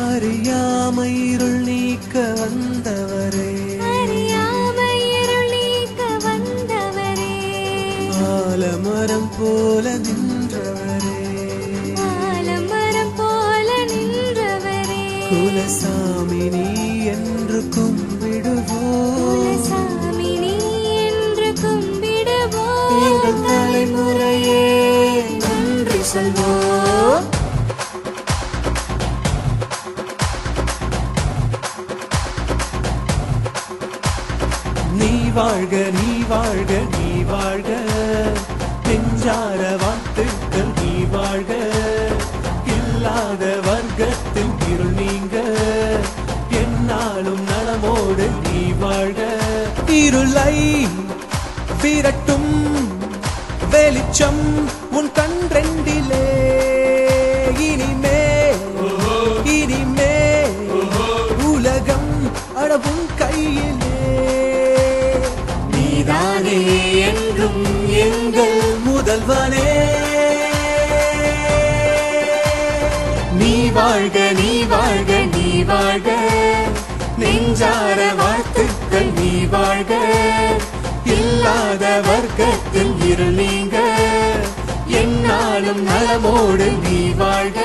அறியாமை இருள் நீக்க வந்தவரே, அறியாமை இருள் நீக்க வந்தவரே, ஆலமரம் போல நின்றவரே, ஆலமரம் போல நின்றவரே, குலசாமி நீ என்று கும்பிடுவோம், குலசாமி நீ என்று கும்பிடுவோம், எங்கள் தலைமுறையே நன்றி சொல்வோம். நீ வாழ்க நீ வாழ்க நீ வாழ்க, நெஞ்சார வாழ்த்துக்கள் நீ வாழ்க, இல்லாத வர்க்கத்தில் இருள் நீங்க, என்னாலும் நலமோடு நீ வாழ்க. இருளை விரட்டும் வெளிச்சம் உன் கண்ரெண்டிலே, இனிமே இனிமே உலகம் அடவும் கையிலே, நீதானே என்றும் எங்கள் முதல்வனே. நீ வாழ்க நீ வாழ்க நீ வாழ்க, நெஞ்சார வாழ்த்துக்கள் நீ வாழ்க, இல்லாத வர்க்கத்தில் இருள் நீங்க, என்னாலும் நலமோடு நீ வாழ்க.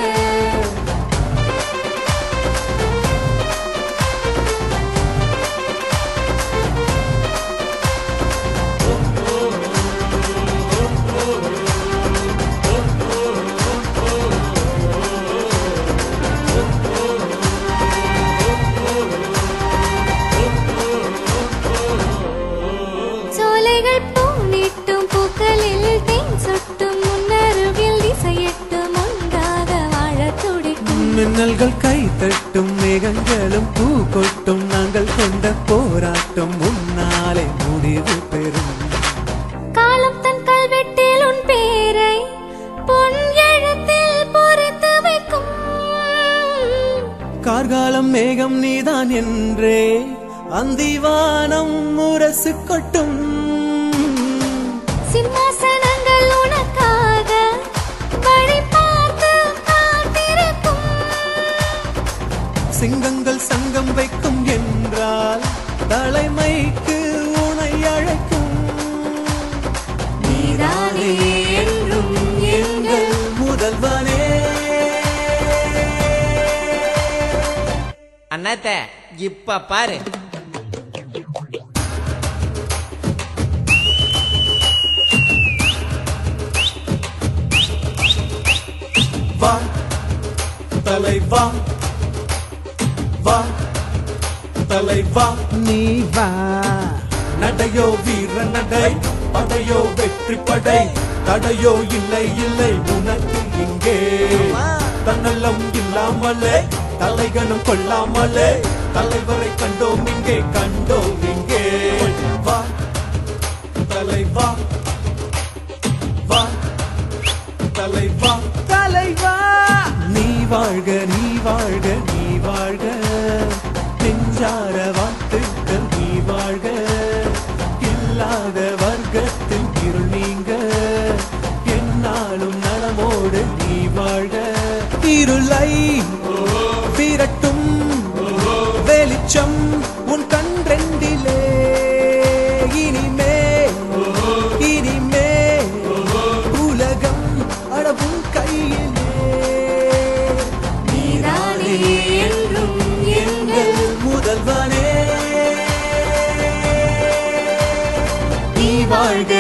சோலைகள் பூனிட்டும் பூக்களில் தேன் சொட்டும், முன்னருகில் திசையிட்டும் ஒன்றாக வாழத் துடிக்கும், மின்னல்கள் கை தட்டும் மேகங்களும் பூ கொட்டும், நாங்கள் கொண்ட போராட்டம் உன்னாலே முடிவு பெறும். காலம் தன் கல்வெட்டில் உன் பேரை பொன் எழுத்தில் பொறித்து வைக்கும், கார்காலம் மேகம் நீதான் என்றே அந்திவானம் முரசு கொட்டும், சிம்மாசனங்கள் உனக்காக வழி பார்த்து காத்திருக்கும், சிங்கங்கள் சங்கம் வைக்கும் என்றால் தலைமைக்கு உனை அழைக்கும், நீதானே என்றும் எங்கள் முதல்வனே. அண்ணாத்த இப்ப பாரு, வா தலைவா வா தலைவா நீ வா, நடையோ வீர நடை, படையோ வெற்றி படை, தடையோ இல்லை இல்லை உனக்கு இங்கே, தன்னலம் இல்லாமலே தலைகணம் கொள்ளாமலே, தலைவரை கண்டோம் இங்கே கண்டோம் இங்கே. வா தலைவா வா தலைவா தலைவா, நீ வாழ்க நீ வாழ்க நீ வாழ்க, நெஞ்சார வாழ்த்துக்கள் நீ வாழ்க, இல்லாத வர்க்கத்தில் இருள் நீங்க, என்னாலும் நலமோடு நீ வாழ்க. இருளை விரட்டும் வெளிச்சம் உன் கண்ரெண்டிலே, இனிமே இனிமே உலகம் அடவும் கையிலே, நீதானே என்றும் எங்கள் முதல்வனே. நீ வாழ்க